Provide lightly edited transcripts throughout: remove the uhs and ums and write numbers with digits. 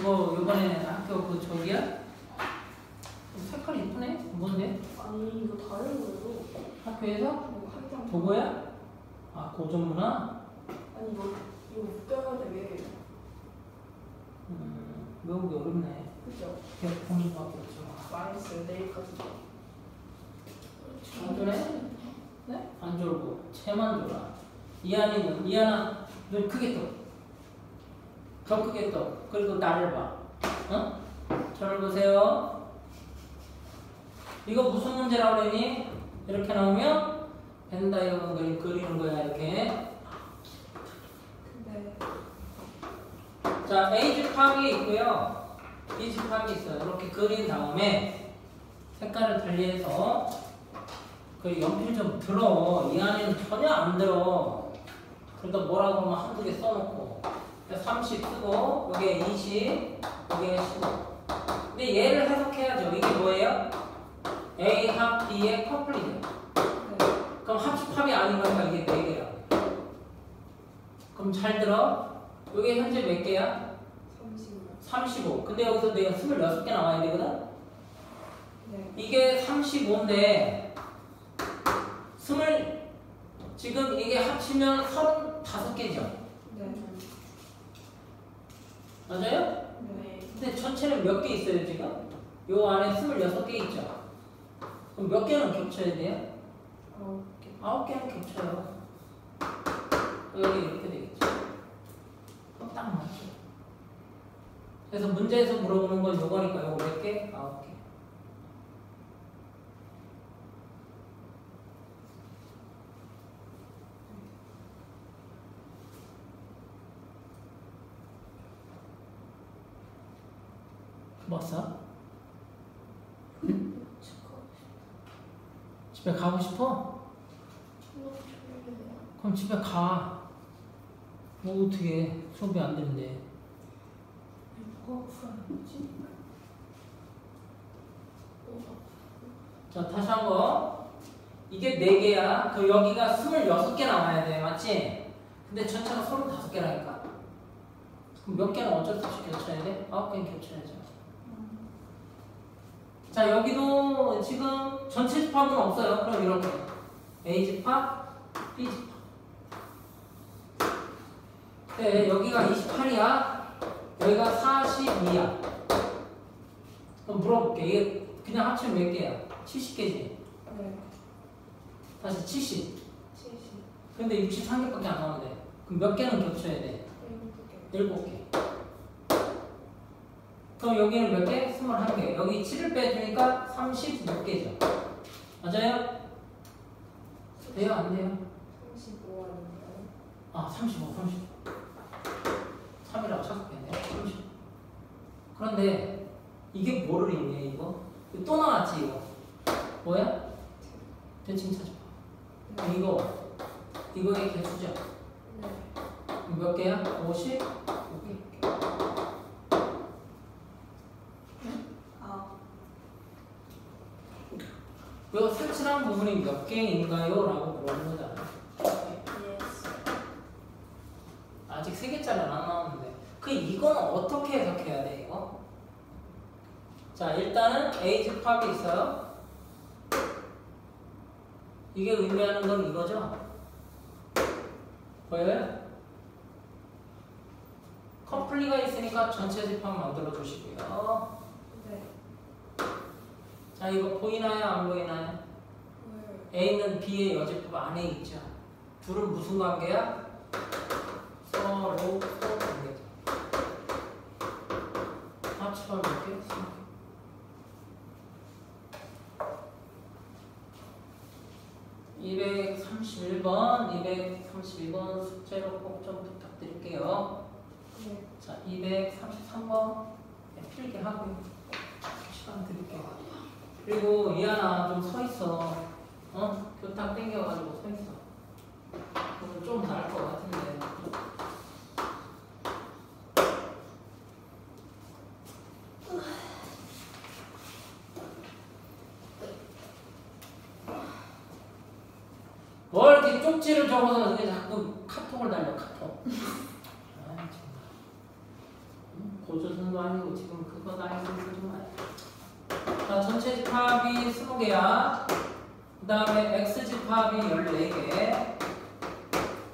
그거 요번에 학교 그 저기야? 색깔 이쁘네? 뭔데? 아니 이거 다른 거예요. 학교에서? 학장 도구야? 아 고전문화? 아니 이거 웃겨야 되게 외우기 어렵네. 그죠? 그냥 보는 수밖에 없죠. 망했어요. 내일까지. 안 좋네? 네? 안 졸고 채만 졸아. 이한이는 이한아 눈 크게 떠. 더 크게 떠. 그리고 나를 봐. 어? 저를 보세요. 이거 무슨 문제라고 그러니? 이렇게 나오면 벤다이어건 그림 그리는 거야 이렇게. 근데 자 에이지 파악이 있고요. 이지 파악이 있어요. 이렇게 그린 다음에 색깔을 달리해서 그 연필 좀 들어. 이 안에는 전혀 안 들어. 그러니까 뭐라고 하면 한두 개 써놓고 30 쓰고 여기에 20 여기에 15. 근데 얘를 해석해야죠. 이게 뭐예요? A 합 B의 커플이죠. 네. 그럼 합집합이 아닌 거니까 이게 4개야. 그럼 잘 들어. 여기 현재 몇 개야? 35. 근데 여기서 내가 26개 나와야 되거든? 네. 이게 35인데 지금 이게 합치면 35개죠. 네. 맞아요? 네. 근데 전체는 몇 개 있어요 지금? 요 안에 26개 있죠. 그럼 몇 개는 겹쳐야 돼요? 9개는 겹쳐요. 여기 이렇게 되겠죠. 그럼 딱 맞죠. 그래서 문제에서 물어보는 건 요거니까 요거 몇 개? 9개. 뭐써? 응? 집에 가고 싶어? 그럼 집에 가. 뭐 어떻게 수업이 안 되는데? 뭐가 불안하지? 자 다시 한번. 이게 4개야. 그 여기가 26개 나와야 돼. 맞지? 근데 전체가 35개라니까? 그럼 몇 개는 어쩔 수 없이 겹쳐야 돼? 9개는 겹쳐야죠. 자 여기도 지금 전체 집합은 없어요. 그럼 이렇게 A 집합, B 집합. 네, 여기가 28이야. 여기가 42야. 그럼 물어볼게. 이게 그냥 합치면 몇 개야? 70개지? 네. 다시 70. 70. 근데 63개밖에 안 나오는데. 그럼 몇 개는 겹쳐야 돼? 7개. 그럼 여기는 몇 개? 21개. 여기 7을 빼주니까 36개죠. 맞아요? 돼요? 안 돼요? 35 아닌가요? 아, 35, 30. 3이라고 착각했네. 30. 그런데 이게 뭐를 읽네, 이거? 또 나왔지, 이거? 뭐야? 대칭 찾아봐. 네. 이거의 개수죠? 네. 몇 개야? 50? 요 색칠한 부분이 몇 개인가요? 라고 물어보는 거잖아. 아직 3개짜리는 안 나왔는데. 이거는 어떻게 해석해야 돼, 이거? 자, 일단은 A 집합이 있어요. 이게 의미하는 건 이거죠? 보여요? 커플리가 있으니까 전체 집합 만들어 주시고요. 네. 자, 이거 보이나요? 안 보이나요? A는 B의 여집합 안에 있죠. 둘은 무슨 관계야? 서로 관계죠. 합치면 몇 개? 231번, 232번 숙제로 꼭 좀 부탁드릴게요. 네. 자, 233번 필기하고요. 시간 드릴게요. 그리고 이하나 좀 서 있어. 교탁 땡겨가지고 서 있어. 오늘 좀 나을 것 같은데. 뭘 이렇게 쪽지를 적어서 그게 자꾸 카톡을 날려, 카톡. 아, 정말. 도조선도 아니고 지금 그거 아니고 정말. 자, 전체 집합이 20개야. 그 다음에 X 집합이 14개.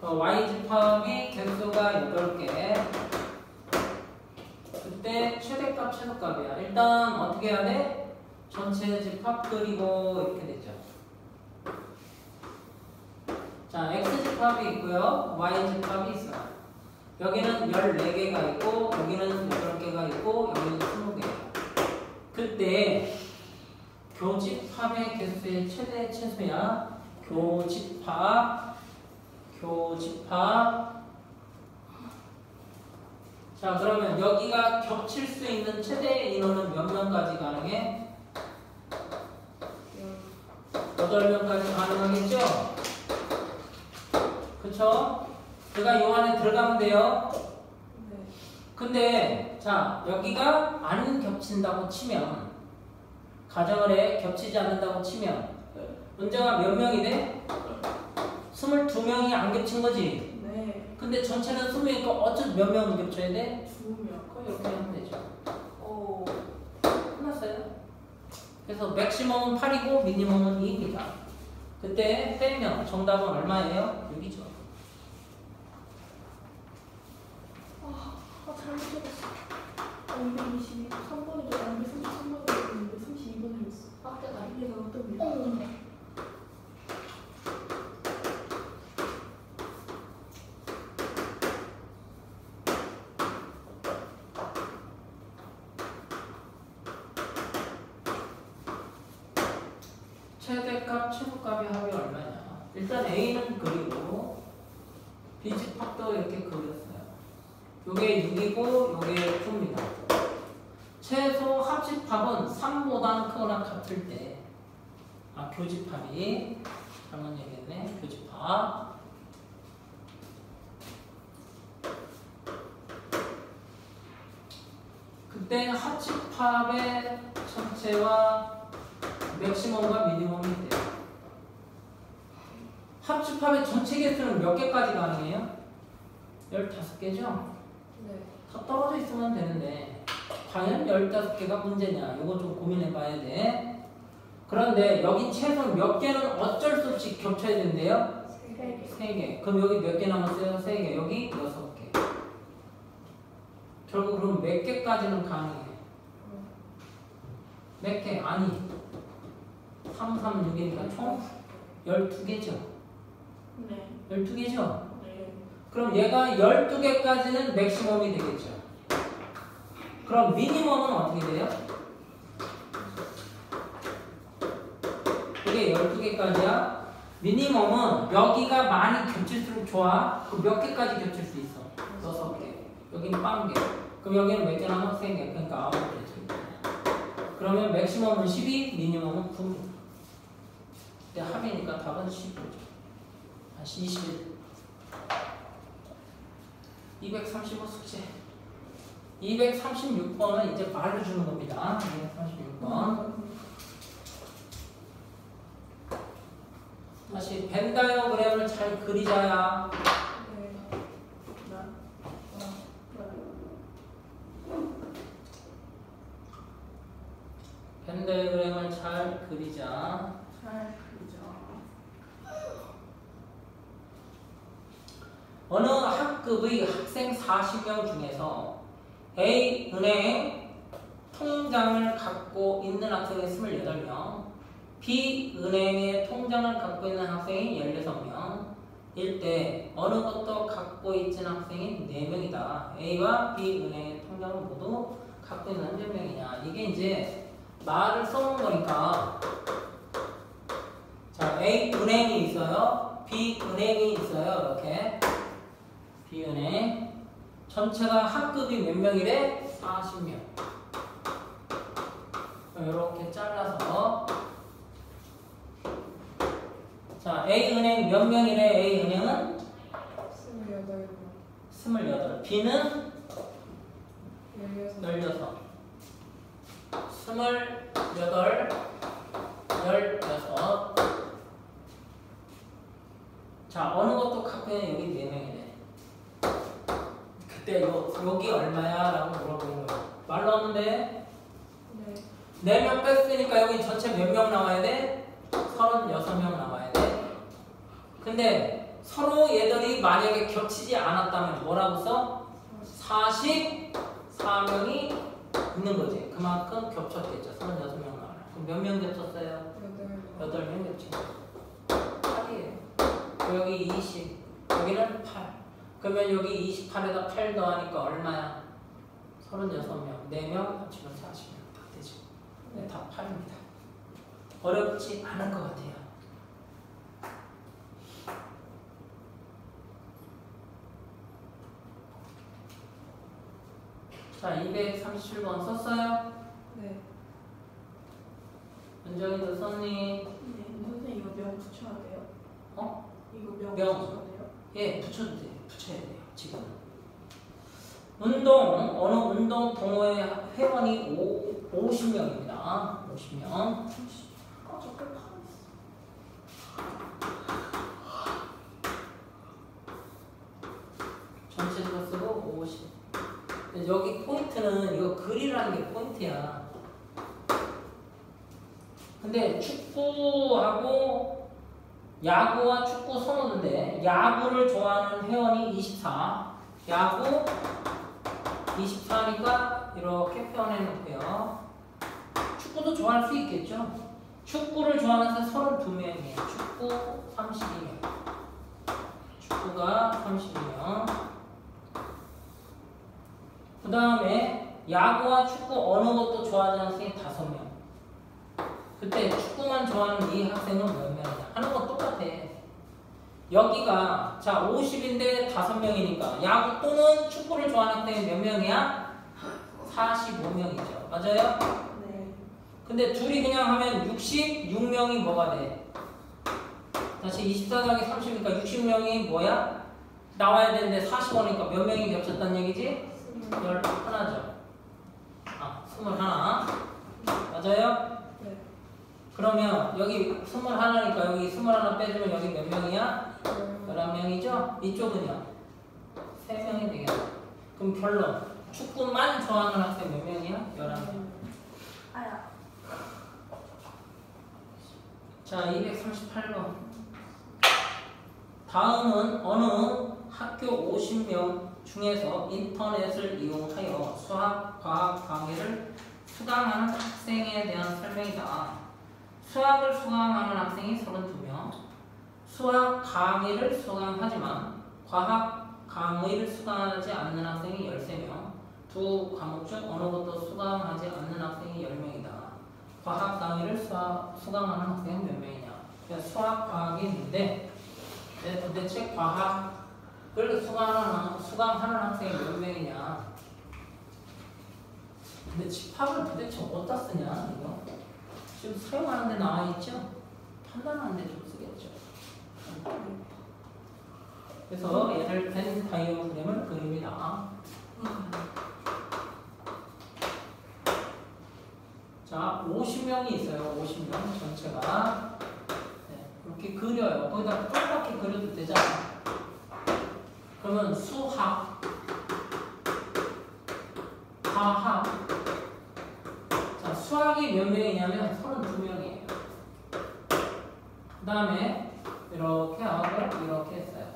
Y 집합이 개수가 8개. 그때 최대값, 최소값이야. 일단 어떻게 해야 돼? 전체 집합 그리고 이렇게 되죠. 자, X 집합이 있고요. Y 집합이 있어요. 여기는 14개가 있고, 여기는 8개가 있고, 여기는 20개야. 그때 교집합의 개수의 최대 최소야. 교집합. 자, 그러면 여기가 겹칠 수 있는 최대 인원은 몇 명까지 가능해? 8명까지 가능하겠죠? 그쵸? 제가 요 안에 들어가면 돼요. 네. 근데 자, 여기가 안 겹친다고 치면, 가정을 해 겹치지 않는다고 치면 문제가 몇 명이 돼? 22명이 안 겹친 거지. 네. 근데 전체는 20명이니까 어차피 몇 명은 겹쳐야 돼? 2명. 그럼 이렇게 하면 되죠. 오. 끝났어요. 그래서 맥시멈은 8이고 미니멈은 2입니다. 그때 빼면 정답은 얼마예요? 6이죠. 잘못 적었어. 222. 3번이 좀 안 돼. 33번이 있는데 32번을 했어. 내가 이해가 어떤 게? 최대값, 최소값의 합이 얼마냐? 일단 A는 그리고 B집합도 이렇게 그렸어요. 요게 6이고 요게 9입니다. 최소 합집합은 3보다 크거나 같을 때, 교집합이 잘못 얘기했네. 교집합. 그때 합집합의 전체와 맥시멈과 미니멈이 돼요. 합집합의 전체 개수는 몇 개까지 가능해요? 15개죠? 네. 다 떨어져 있으면 되는데 과연 15개가 문제냐? 이거 좀 고민해 봐야 돼. 그런데 여기 최소 몇 개는 어쩔 수 없이 겹쳐야 된대요? 3개. 3개. 그럼 여기 몇 개 남았어요? 3개. 여기 6개. 결국 그럼 몇 개까지는 가능해? 몇 개? 아니 3, 3, 6이니까 총 12개죠? 네. 12개죠? 네. 그럼 얘가 12개까지는 맥시멈이 되겠죠? 그럼 미니멈은 어떻게 돼요? 이게 12개까지야. 미니멈은 여기가 많이 겹칠수록 좋아. 그럼 몇 개까지 겹칠 수 있어? 6개. 여기는 1개. 그럼 여기는 몇 개 남아? 3개. 그러니까 9개. 그러면 맥시멈은 12, 미니멈은 9입니다. 근데 합이니까 답은 11이죠. 21. 235 숙제. 236번은 이제 말을 주는 겁니다. 236번. 다시 벤 다이어그램을 잘 그리자야. 네. 벤 다이어그램을 잘 그리자. 잘 그리죠. 어느 학급의 학생 40명 중에서 A 은행 통장을 갖고 있는 학생이 28명, B 은행의 통장을 갖고 있는 학생이 16명 일 때 어느 것도 갖고 있는 학생이 4명이다. A와 B 은행의 통장을 모두 갖고 있는 몇 명이냐. 이게 이제 말을 써놓은 거니까. 자, A 은행이 있어요. B 은행이 있어요. 이렇게. B 은행. 전체가 학급이 몇 명이래? 40명. 이렇게 잘라서. 자, A은행 몇 명이래? A은행은? 28명. 28. B는? 16. 16. 16. 자, 어느 것도 갖고 있는 여기 4명이래. 그때 여기 얼마야? 라고 물어보는 거예요. 나오는데 네. 4명 뺐으니까 여기 전체 몇 명 나와야 돼? 36명 나와야 돼. 근데 서로 얘들이 만약에 겹치지 않았다면 뭐라고 써? 44명이 있는 거지. 그만큼 겹쳤겠죠. 36명 나와요. 그럼 몇 명 겹쳤어요? 8명 겹친 거죠. 8이에요. 여기 20, 여기는 8. 그러면 여기 28에다 8 더하니까 얼마야? 36명, 4명 합치면 40명 다 되죠. 네, 다 8입니다. 어렵지 않은 것 같아요. 자, 237번 썼어요? 네. 은정이도 썼니? 네. 선생님 이거 명 붙여야 돼요? 어? 이거 명 명. 붙여야 돼요? 예, 붙여도 돼요. 붙여야 돼요. 지금. 운동, 어느 운동 동호회 회원이 50명입니다. 50명. 아, 저걸 파냈어. 전체적으로 쓰고 50. 근데 여기 포인트는 이거 글이라는 게 포인트야. 근데 축구하고 야구와 축구 선호인데 야구를 좋아하는 회원이 24, 야구 24니까 이렇게 표현해 놓고요. 축구도 좋아할 수 있겠죠. 축구를 좋아하는 사람 32명이에요. 축구 32명. 축구가 32명. 그 다음에 야구와 축구 어느 것도 좋아하는 학생이 5명. 그때 축구만 좋아하는 이 학생은 몇 명이냐? 하는 건 똑같아. 여기가 자 50인데 5명이니까 야구 또는 축구를 좋아하는 학생이 몇 명이야? 45명이죠. 맞아요? 네. 근데 둘이 그냥 하면 66명이 뭐가 돼? 다시 24 더하기 30이니까 60명이 뭐야? 나와야 되는데 45니까 몇 명이 겹쳤다는 얘기지? 11죠. 아, 21. 맞아요? 네. 그러면 여기 21니까 여기 21 빼주면 여기 몇 명이야? 11명이죠? 이쪽은요? 3명이 되겠다. 그럼 결론. 축구만 좋아하는 학생 몇 명이야? 11명. 아야. 자, 238번. 다음은 어느 학교 50명 중에서 인터넷을 이용하여 수학, 과학 강의를 수강하는 학생에 대한 설명이다. 수학을 수강하는 학생이 32명, 수학 강의를 수강하지만 과학 강의를 수강하지 않는 학생이 13명, 두 과목 중 어느 것도 수강하지 않는 학생이 10명이다. 과학 강의를 수강하는 학생은 몇 명이냐? 그러니까 수학, 과학이 있는데 도대체 과학을 수강하는 학생이 몇 명이냐? 근데 집합을 도대체 어디다 쓰냐? 이거 지금 사용하는 데 나와 있죠? 판단하는 데 좀 쓰겠죠. 그래서 얘를 벤 다이어그램을 그립니다. 자, 50명이 있어요. 50명 전체가. 네, 이렇게 그려요. 거기다 똑같이 그려도 되잖아. 그러면 수학, 과학. 자, 수학이 몇 명이냐면 32명이에요. 그 다음에 이렇게 하고 이렇게 했어요.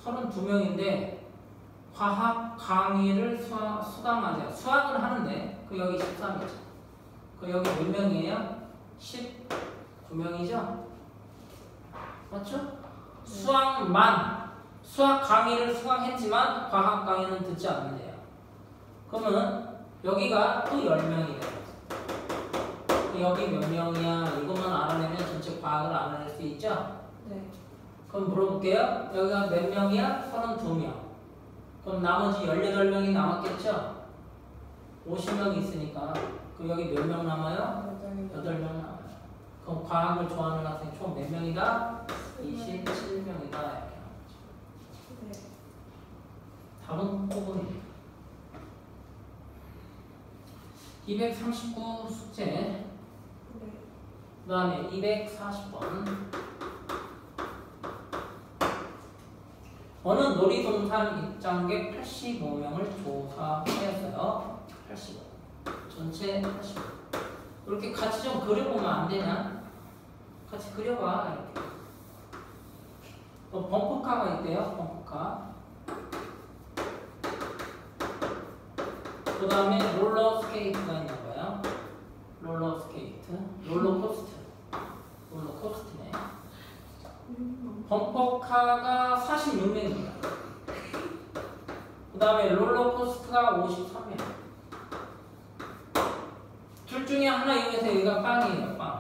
32명인데 과학 강의를 수강하세요. 수학을 하는데 그 여기 13이죠. 그 여기 몇 명이에요? 19명이죠? 맞죠? 수학 강의를 수강했지만 과학 강의는 듣지 않는데요. 그러면 여기가 또 10명이 돼요. 여기 몇 명이야? 이것만 알아내면 전체 과학을 알아낼 수 있죠? 네. 그럼 물어볼게요. 여기가 몇 명이야? 32명. 그럼 나머지 18명이 남았겠죠? 50명이 있으니까. 그럼 여기 몇 명 남아요? 8명 남아요. 그럼 과학을 좋아하는 학생 총 몇 명이다? 27명이다. 이렇게 나오죠. 네. 답은 5번입니다. 239 숙제. 네. 그 다음에 240번. 어느 놀이동산 입장객 85명을 조사하였어요. 85. 전체 85. 이렇게 같이 좀 그려보면 안 되냐? 같이 그려봐. 이렇게. 범퍼카가 있대요. 범퍼카. 그 다음에 롤러 스케이트가 있는 거야. 롤러 스케이트. 롤러 코스트. 롤러 코스트네. 범퍼카가 46명입니다. 그 다음에 롤러코스터가 53명. 둘 중에 하나 이용해서 여기가 빵이에요. 빵.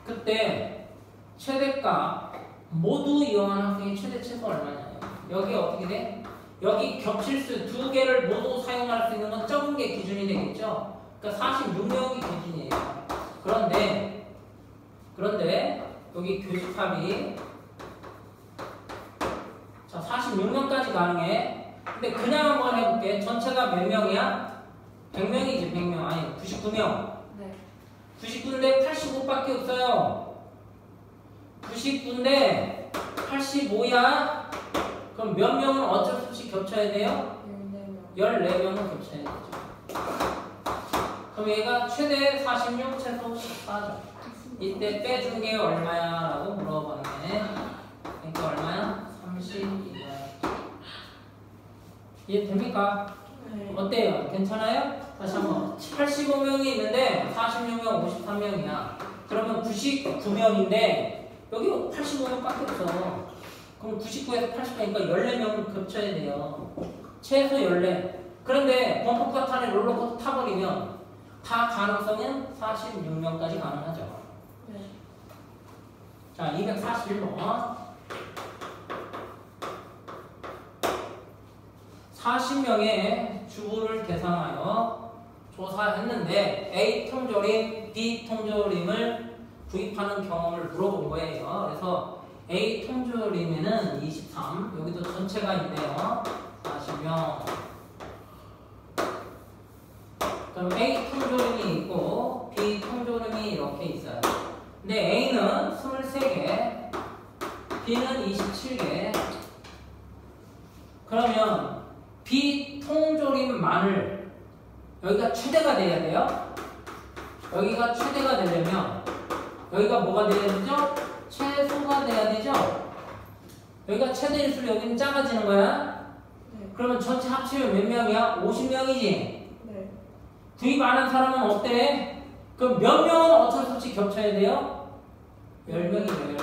그때 최대가 모두 이용한 학생의 최대 최소 얼마냐요. 여기 어떻게 돼? 여기 겹칠수 두 개를 모두 사용할 수 있는 건 적은 게 기준이 되겠죠. 그러니까 46명이 기준이에요. 그런데 여기 교집합이 자 46명까지 가능해. 근데 그냥 한번 해볼게. 전체가 몇 명이야? 100명이지. 100명 아니 99명. 네. 99인데 85밖에 없어요. 99인데 85야. 그럼 몇 명은 어쩔 수 없이 겹쳐야 돼요? 14명은 겹쳐야 되죠. 그럼 얘가 최대 46, 최소 14죠. 이때 빼준 게 얼마야? 라고 물어봤네. 그러니까 얼마야? 32야. 이해됩니까? 네. 어때요? 괜찮아요? 다시 한번. 85명이 있는데 46명, 53명이야. 그러면 99명인데 여기 85명밖에 없어. 그럼 99에서 80명이니까 14명은 겹쳐야 돼요. 최소 14. 그런데 범퍼카 타는 롤러코스터 타버리면 다 가능성은 46명까지 가능하죠. 네. 자, 241번. 40명의 주부를 대상하여 조사했는데 A 통조림, B 통조림을 구입하는 경험을 물어본 거예요. 그래서 A 통조림에는 23, 여기도 전체가 있네요. 40명. 그럼 A 통조림이 있고 B 통조림이 이렇게 있어요. 근데 A는 23개, B는 27개. 그러면 B 통조림만을 여기가 최대가 돼야 돼요. 여기가 최대가 되려면 여기가 뭐가 돼야 되죠? 최소가 돼야 되죠. 여기가 최대일수록 여기는 작아지는 거야. 네. 그러면 전체 합치면 몇 명이야? 50명이지. 네. 구입 안 한 사람은 어때? 그럼 몇 명은 어쩔 수 없이 겹쳐야 돼요? 10명이죠. 10명.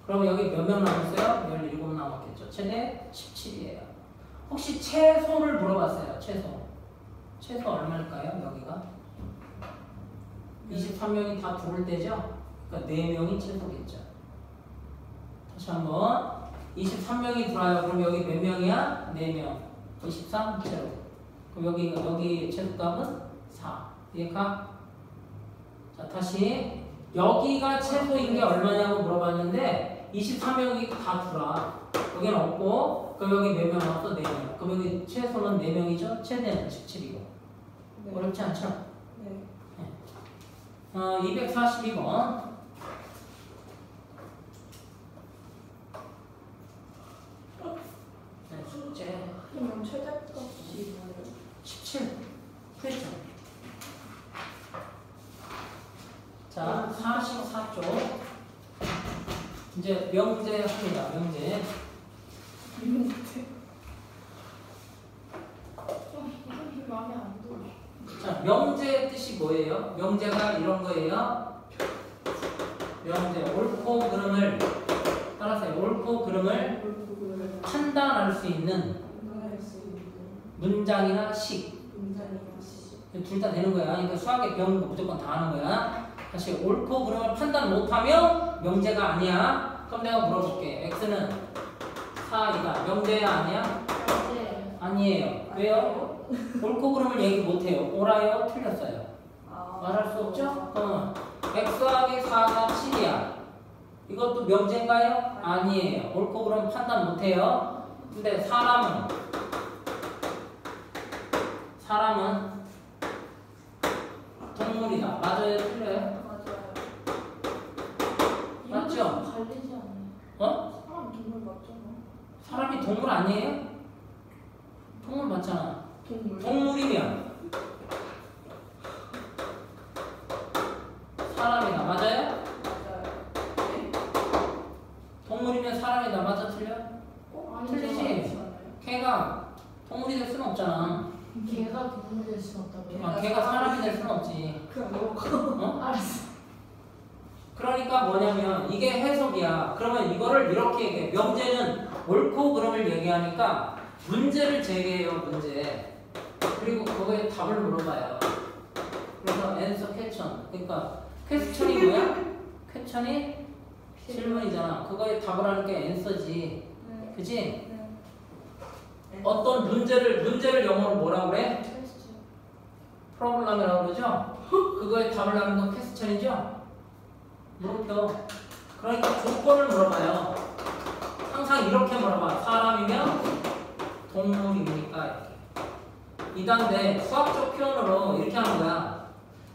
그럼 여기 몇 명 남았어요? 17 남았겠죠. 최대 17이에요. 혹시 최소를 물어봤어요. 최소 얼마일까요? 여기가 23명이 다 부를 때죠. 그러니까 4명이 최소겠죠. 다시 한번 23명이 들어와요. 그럼 여기 몇 명이야? 4명. 23 최소. 그럼 여기 최소값은 4. 이해가? 자, 다시 여기가 최소인 게 얼마냐고 물어봤는데 23명이 다 들어와. 여기는 없고, 그럼 여기 몇 명 남았어? 4명. 그럼 여기 최소는 4명이죠? 최대는 17이고. 네. 어렵지 않죠? 네. 242번. 네, 숙제. 그러면 최대값이 뭐예요? 17. 그렇죠. 자, 44쪽. 이제 명제 합니다. 명제. 이건 마음에 안 들어. 자, 명제의 뜻이 뭐예요? 명제가 이런 거예요. 명제, 옳고 그름을 따라서 옳고 그름을 판단할 수 있는 문장이나 식. 둘 다 되는 거야. 그러니까 수학에 배우는 거 무조건 다 하는 거야. 다시 옳고 그름을 판단 못하면 명제가 아니야. 그럼 내가 물어볼게. X는 4이다. 명제야 아니야? 아니에요. 왜요? 옳고 그름을 얘기 못해요. 옳아요? 틀렸어요. 말할 수 없죠? 그러면 X 더하기 4가 7이야. 이것도 명제인가요? 아니에요. 옳고 그름 판단 못해요. 근데 사람은 동물이다. 맞아요? 틀려요? 맞죠? 갈리지 않아요. 어? 사람 동물 맞잖아. 사람이 동물 아니에요? 동물 맞잖아. 동물. 동물이면 사람이다. 맞아요? 맞아요. 네? 동물이면 사람이다. 맞아 틀려? 틀리지? 아니지 않아요? 걔가 동물이 될 수는 없잖아. 걔가 동물이 될 수는 없다고요? 아, 걔가 사람이 될 수는 없지. 그냥 넘어가. 어? 알았어. 그러니까 뭐냐면 이게 해석이야. 그러면 이거를 이렇게 얘기해. 명제는 옳고 그름을 얘기하니까 문제를 제기해요. 문제. 그리고 그거에 답을 물어봐요. 그래서 answer question. 그러니까 퀘스천이 뭐야? 퀘스천이 질문이잖아. 그거에 답을 하는 게 answer지. 네. 그지? 네. 어떤 문제를 영어로 뭐라고 그래? 퀘스천. 프로블럼이라고 그러죠? 그거에 답을 하는 건 퀘스천이죠? 물음표. 그러니까 조건을 물어봐요. 항상 이렇게 물어봐. 사람이면 동물입니까? 이렇게. 이단데 수학적 표현으로 이렇게 하는 거야.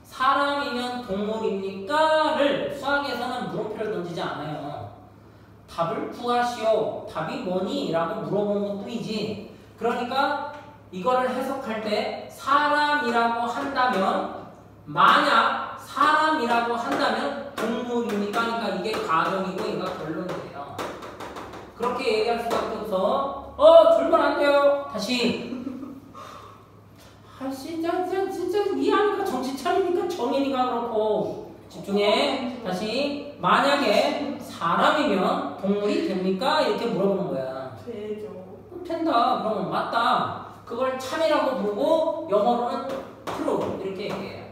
사람이면 동물입니까?를 수학에서는 물음표를 던지지 않아요. 답을 구하시오. 답이 뭐니? 라고 물어보는 것 뿐이지. 그러니까 이거를 해석할 때 사람이라고 한다면 만약 사람이라고 한다면 동물입니까? 그러니까 이게 가정이고 얘가 결론이에요. 그렇게 얘기할 수밖에 없어. 졸면 안 돼요. 다시. 아 진짜 미안하니까 정신 차리니까 정인이가 그렇고 집중해. 다시. 만약에 사람이면 동물이 됩니까? 이렇게 물어보는 거야. 되죠. 된다. 그러면 맞다. 그걸 참이라고 부르고 영어로는 true 이렇게 얘기해요.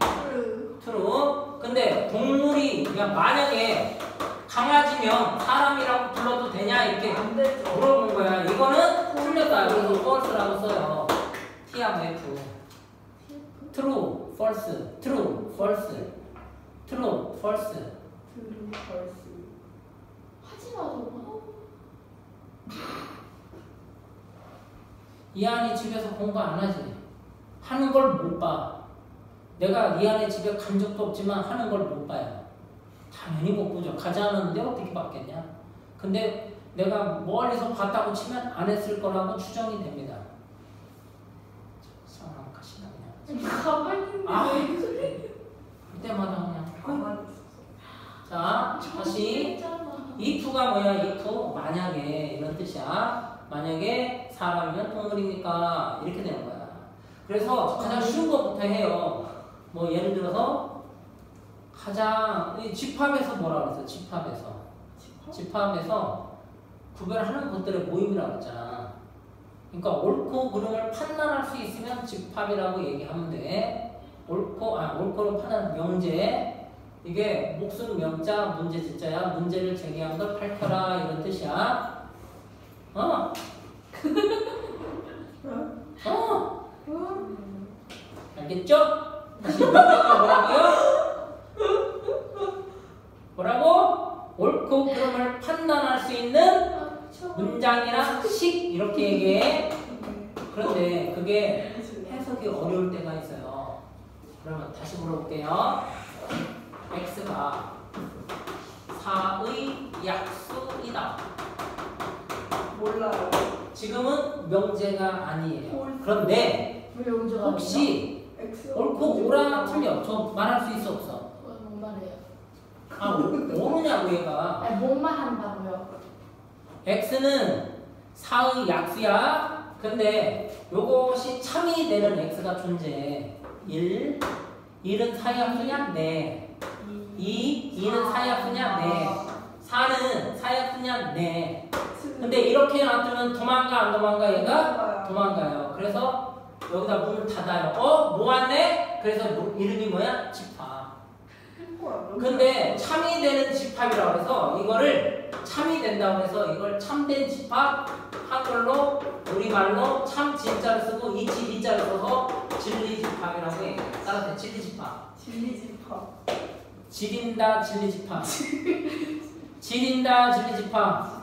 true. 근데 동물이 그냥 만약에 강아지면 사람이라고 불러도 되냐 이렇게 안 되죠. 물어본 거야. 이거는 틀렸다. 그래서 false라고 써요. T하고 F. true, false, true, false, true, false. 트루 벌스. 하지 마 저거. 이한이 집에서 공부 안 하지. 하는 걸 못 봐. 내가 이한이 집에 간 적도 없지만 하는 걸 못 봐요. 당연히 못 보죠. 가지 않았는데 어떻게 봤겠냐. 근데 내가 멀리서 봤다고 치면 안 했을 거라고 추정이 됩니다. 상황 가시나 그냥. 가만히 있는데 아. 왜 그래? 그때마다 그냥. 가만히 있었어. 자, 다시. 했잖아. if가 뭐야? if 만약에 이런 뜻이야. 만약에 사람이면 동물입니까? 이렇게 되는 거야. 그래서 가장 쉬운 것부터 해요. 뭐 예를 들어서 가장 이 집합에서 뭐라 그랬어? 집합에서 구별하는 것들의 모임이라고 했잖아. 그러니까 옳고 그름을 판단할 수 있으면 집합이라고 얘기하면 돼. 옳고를 판단하는 명제. 이게 목순 명자, 문제 지자야. 문제를 제기한 걸 밝혀라 이런 뜻이야. 알겠죠? 다시 뭐라고요? 뭐라고? 옳고 그름을 판단할 수 있는 문장이랑 식 이렇게 얘기해. 그런데 그게 해석이 어려울 때가 있어요. 그러면 다시 물어볼게요. x가 4의 약수이다. 몰라요. 지금은 명제가 아니에요. 그런데 왜 용서가 혹시 X 옳고 오라 틀려. 저 말할 수 있어 없어? 뭔 말이에요? 아 모르냐고 얘가. 아니 뭔말 한다고요? x는 4의 약수야. 근데 요것이 참이 되는 x가 존재해. 1은 사약수냐? 네. 2는 사약수냐? 네. 4는 사약수냐? 네. 근데 이렇게 놔두면 도망가 안 도망가 얘가? 도망가요. 그래서 여기다 문을 닫아요. 뭐 왔네? 그래서 이름이 뭐야? 집합. 근데 참이 되는 집합이라고 해서 이거를 참이 된다고 해서 이걸 참된 집합 한글로 우리말로 참 진짜를 쓰고 이치 이자를 써서 진리 집합이라고 해요. 따라서 진리 집합. 진리 집합. 지린다 진리 집합. 지린다 진리 집합.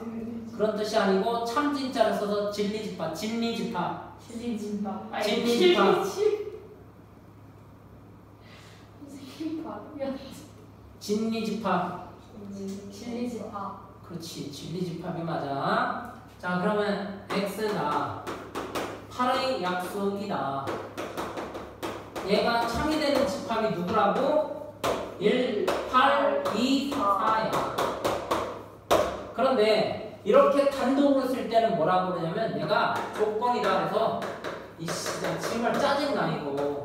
그런 뜻이 아니고 참 진짜를 써서 진리 집합. 진리 집합. 진리 집합. 진리 집합. 선생님 밥이야. 진리 집합. 진리 집합. 그렇지. 진리집합이 맞아. 자, 그러면 x가 8의 약수이다. 얘가 참이 되는 집합이 누구라고? 1, 8, 2, 4야. 그런데 이렇게 단독으로 쓸 때는 뭐라고 그러냐면 얘가 조건이다. 그래서 이씨, 나 정말 짜증나 이거.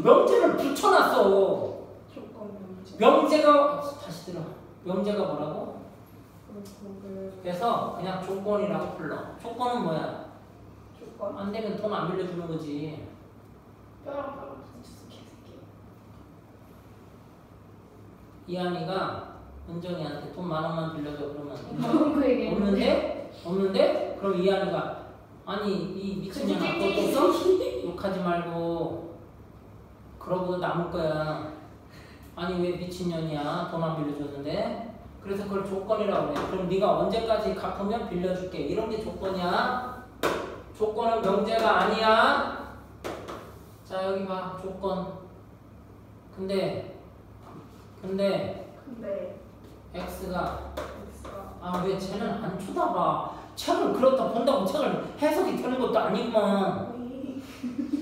명제를 붙여놨어. 조건 명제. 명제가 다시 들어. 명제가 뭐라고? 그 그래서 그냥 조건이라고 불러. 조건은 뭐야? 조건. 안 되면 돈 안 빌려주는 거지. 뼈랑 뼈랑 붙였어 개새끼. 이한이가 은정이한테 돈 10,000원만 빌려줘 그러면 방금 그 얘기 없는데? 없는데? 그럼 이한이가 아니 이 미친년아 그것도 써? 욕하지 말고 그러고 남을 거야. 아니 왜 미친년이야 돈 안 빌려줬는데? 그래서 그걸 조건이라고 그래. 그럼 네가 언제까지 갚으면 빌려줄게. 이런 게 조건이야. 조건은 명제가 아니야. 자 여기 봐 조건. 근데 x가 아 왜 쟤는 안 쳐다봐. 책을 그렇다 본다고 책을 해석이 되는 것도 아니구만.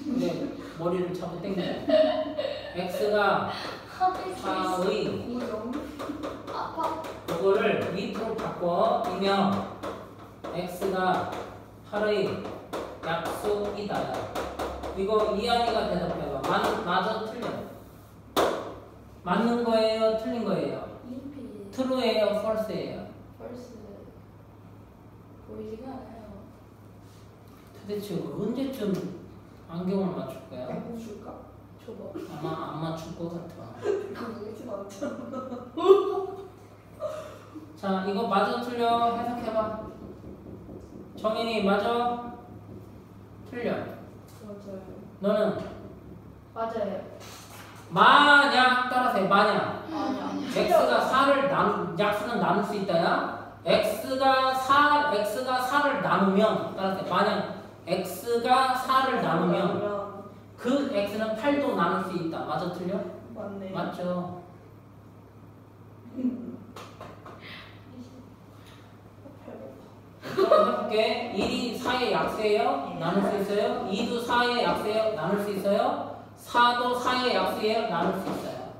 근데 머리를 자꾸 땡겨. x가 4의 아파. 이거를 밑으로 바꿔 이면 x가 8의 약수이다. 이거 이한이가 대답해봐. 맞아 틀려? 맞는 거예요? 틀린 거예요? 인피. true예요? false예요? 벌스. 보이지가 않아요. 도대체 언제쯤 안경을 맞출 거야? 뭐 줄까? 줘봐. 아마 안 맞출 것 같아. 그거 보이진 않잖아. 자, 이거 맞아 틀려 해석해봐. 정인이 맞아? 틀려. 맞아요. 너는 맞아요. 만약 따라서 해. 만약 아니야. x가 4를 약수는 나눌 수 있다야. x가 4를 나누면 따라서 해. 만약 x가 4를 나누면 그 x는 8도 나눌 수 있다. 맞아 틀려? 맞네. 맞죠. 배고파. 그럼 해볼게. 1이 4의 약수예요? 나눌 수 있어요? 2도 4의 약수예요? 나눌 수 있어요? 4도 4의 약수예요? 나눌 수 있어요.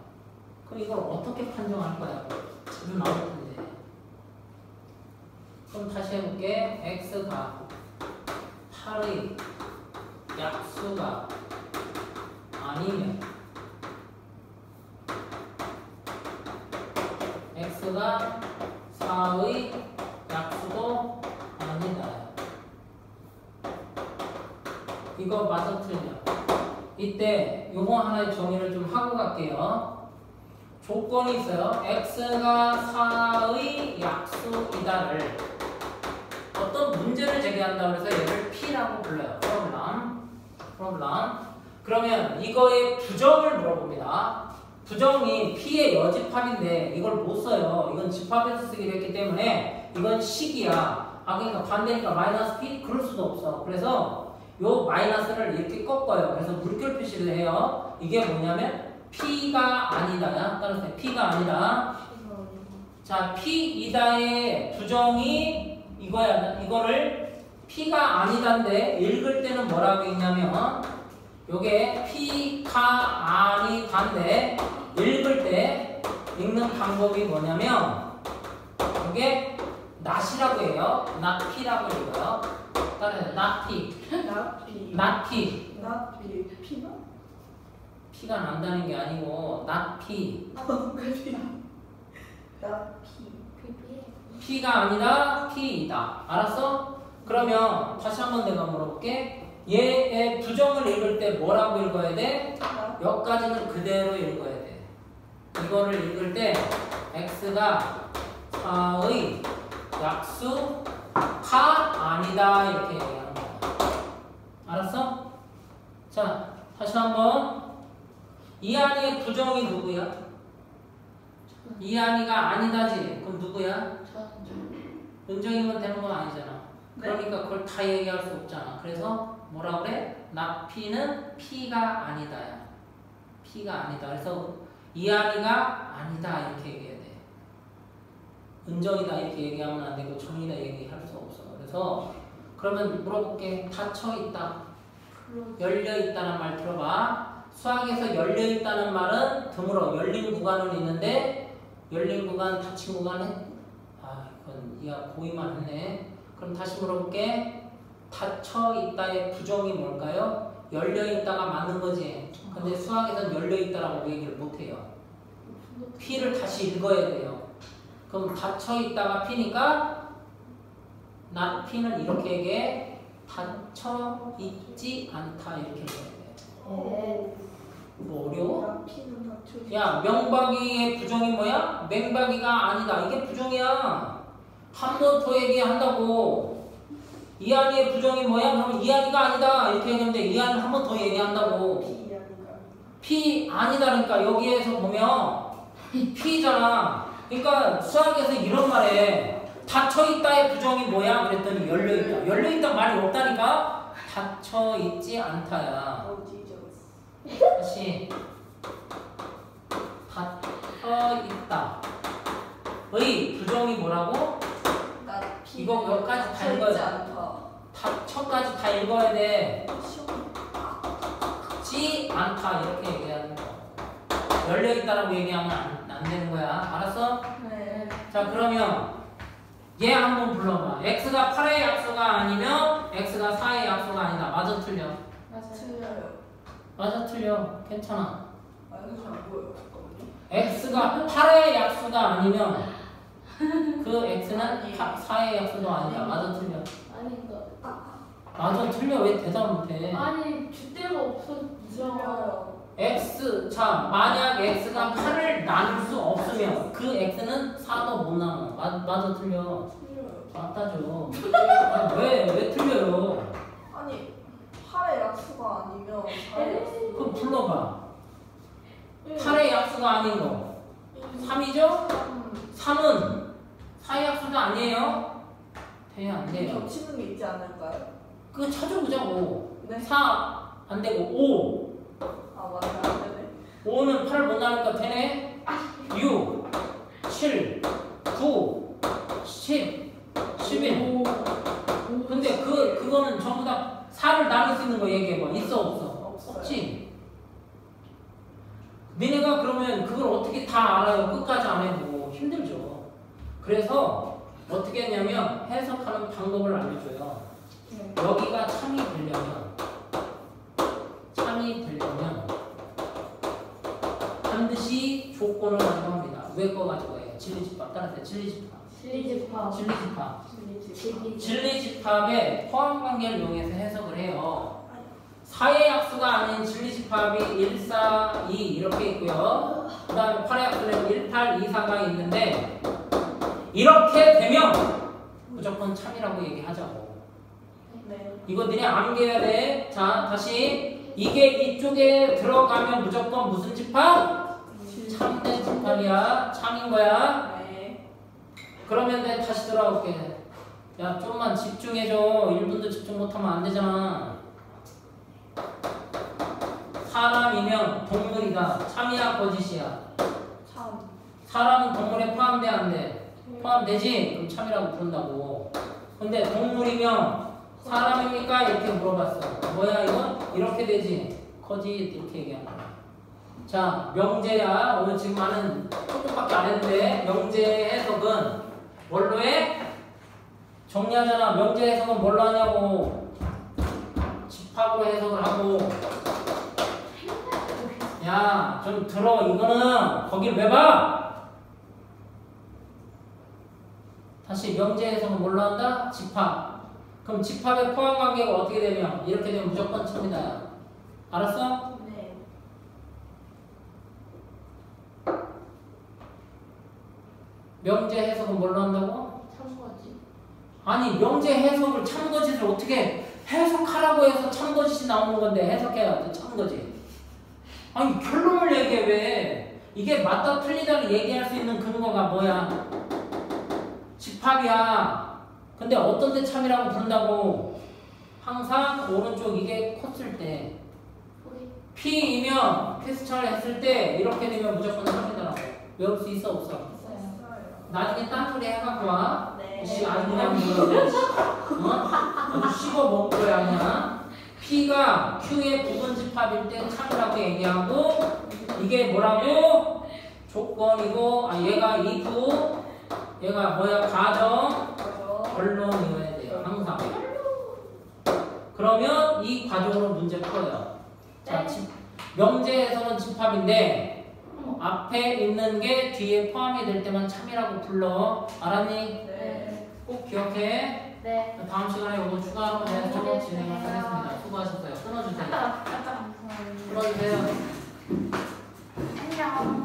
그럼 이걸 어떻게 판정할 거야? 지금 나올 텐데. 그럼 다시 해볼게. x가 8의 약수가 아니면 x가 4의 약수도 아니다. 이거 맞아 틀려. 이때 요거 하나의 정의를 좀 하고 갈게요. 조건이 있어요. x가 4의 약수이다를 어떤 문제를 제기한다고 해서 얘를 P라고 불러요. 프로블럼. 그러면 이거의 부정을 물어봅니다. 부정이 P의 여집합인데 이걸 못 써요. 이건 집합에서 쓰기로 했기 때문에 이건 식이야. 그러니까 반대니까 마이너스 P? 그럴 수도 없어. 그래서 요 마이너스를 이렇게 꺾어요. 그래서 물결 표시를 해요. 이게 뭐냐면 P가 아니다야. 따라서 P가 아니다. 자, P이다의 부정이 이거야. 이거를 P가 아니다인데 읽을 때는 뭐라고 읽냐면 요게 P가 아니다인데 읽을 때 읽는 방법이 뭐냐면 요게 not이라고 해요. not P라고 읽어요. 따라서 not P. not P. not P. P나? P가 난다는 게 아니고 not P. not P. P가 아니다, P이다. 알았어? 그러면 다시 한번 내가 물어볼게. 얘의 부정을 읽을 때 뭐라고 읽어야 돼? 여기까지는 그대로 읽어야 돼. 이거를 읽을 때 x가 4의 약수가 아니다 이렇게 얘기하는 거야. 알았어? 자, 다시 한번. 이한이의 부정이 누구야? 이한이가 아니다지. 그럼 누구야? 은정이면 되는 건 아니잖아. 그러니까 그걸 다 얘기할 수 없잖아. 그래서 뭐라 그래? not P는 P가 아니다야. P가 아니다. 그래서 이한이가 아니다 이렇게 얘기해야 돼. 은정이다 이렇게 얘기하면 안 되고 정이다 얘기할 수 없어. 그래서 그러면 물어볼게. 닫혀 있다, 열려 있다는 말 들어봐. 수학에서 열려 있다는 말은 드물어. 열린 구간은 있는데 열린 구간, 닫힌 구간은 이건 네가 고의만 했네. 그럼 다시 물어볼게. 닫혀 있다의 부정이 뭘까요? 열려 있다가 맞는 거지. 근데 수학에서는 열려 있다라고 얘기를 못 해요. P를 다시 읽어야 돼요. 그럼 닫혀 있다가 P니까 P는 이렇게 얘기해. 닫혀 있지 않다 이렇게 읽어야 돼. 뭐 어려워? 피는 닫혀. 야, 명박이의 부정이 뭐야? 맹박이가 아니다. 이게 부정이야. 한 번 더 얘기한다고. 이한이의 부정이 뭐야? 그러면 이한이가 아니다 이렇게 얘기하는데 이한이 한 번 더 얘기한다고. P 아니다니까. 여기에서 보면 P잖아. 그러니까 수학에서 이런 말에 닫혀있다의 부정이 뭐야? 그랬더니 열려있다. 열려있다 말이 없다니까. 닫혀있지 않다야. 다시 닫혀있다 의 부정이 뭐라고? 이거 여기까지 다 읽어야 돼. 닫혀까지 다 읽어야 돼. 지 않다 이렇게 얘기하는 거. 열려있다라고 얘기하면 안 되는 거야. 알았어? 네. 자, 그러면 얘 한번 불러봐. x가 8의 약수가 아니면 x가 4의 약수가 아니다. 맞아 틀려? 틀려요. 맞아 틀려. 괜찮아. 알려주면 안 보여요. x가 8의 약수가 아니면 그 x는 4의 약수도 아니다. 맞아 틀려? 아닌가. 맞아 틀려. 왜 대답 못해? 아니 주대가 없어져. 틀려요. x, 자, 만약 x가 8을 나눌 수 없으면 그 x는 4도 못 나눠. 맞아 틀려? 틀려요. 맞다죠. 왜 틀려요? 아니 8의 약수가 아니면 4의 약수. 그럼 불러봐. 8의 약수가 아닌 거 3이죠? 3은 4의 약수도 아니에요? 돼야 안 돼요. 겹치는 게 있지 않을까요? 그거 찾아보자고. 네. 4 안 되고 5. 아 맞아 안 되네. 5는 8을 못 나누니까 되네. 6, 7, 9, 10, 11. 근데 그거는 전부 다 4를 나눌 수 있는 거 얘기해봐. 있어 없어? 없어요. 없지. 니네가 그러면 그걸 어떻게 다 알아요? 끝까지 안 해도 힘들죠. 그래서 어떻게 했냐면 해석하는 방법을 알려줘요. 네. 여기가 참이 되려면 반드시 조건을 가져갑니다. 왜 거 가지고 해요? 진리집합. 따라서 진리집합. 진리집합. 진리집합. 진리집합. 진리집합의 포함관계를 이용해서 해석을 해요. 4의 약수가 아닌 진리집합이 1, 4, 2 이렇게 있고요. 그 다음에 8의 약수는 1, 8, 2, 4가 있는데 이렇게 되면 무조건 참이라고 얘기하자고. 네. 이거 너네 암기해야 돼. 자, 다시 이게 이쪽에 들어가면 무조건 무슨 집합? 참된 집합이야. 참인 거야. 네. 그러면 내가 다시 돌아올게. 야, 좀만 집중해줘. 1분도 집중 못하면 안 되잖아. 사람이면 동물이다. 참이야 거짓이야? 참. 사람은 동물에 포함돼 안 돼? 포함되지? 그럼 참이라고 부른다고. 근데 동물이면 사람입니까? 이렇게 물어봤어. 뭐야 이건? 이렇게 되지. 거짓 이렇게 얘기한 거야. 자, 명제야. 오늘 지금 하는 조금밖에 안 했는데 명제 해석은 뭘로 해? 정리하잖아. 명제 해석은 뭘로 하냐고. 집합으로 해석을 하고. 야, 좀 들어. 이거는 거길 왜 봐? 다시 명제 해석은 뭘로 한다? 집합. 그럼 집합의 포함 관계가 어떻게 되면 이렇게 되면 무조건 참이다. 알았어? 네. 명제 해석은 뭘로 한다고? 참거지. 아니 명제 해석을 참거짓을 어떻게 해석하라고 해서 참거짓이 나오는 건데 해석해야 돼 참거짓. 아니 결론을 얘기해 왜? 이게 맞다 틀리다를 얘기할 수 있는 근거가 뭐야? 집합이야. 근데 어떤 데 참이라고 부른다고? 항상 오른쪽 이게 컸을 때 P이면 퀘스천을 했을 때 이렇게 되면 무조건 참이더라고. 외울 수 있어 없어? 있어요. 나중에 딴소리 해갖고 와. 네. 씨, 아주 그냥 뭐, 아주 씹어 먹을 거야, 그냥. P가 Q의 부분집합일 때 참이라고 얘기하고, 이게 뭐라고? 조건이고, 얘가 if, 얘가 뭐야? 가정, 결론이어야 돼요, 항상. 그러면 이 과정으로 문제 풀어요. 자, 명제에서는 집합인데, 앞에 있는 게 뒤에 포함이 될 때만 참이라고 불러. 알았니? 네. 꼭 기억해. 네. 다음 시간에 이거 추가로 해서 진행을 하겠습니다. 수고하셨어요. 끊어주세요. 감사합니다. 끊어주세요. 안녕.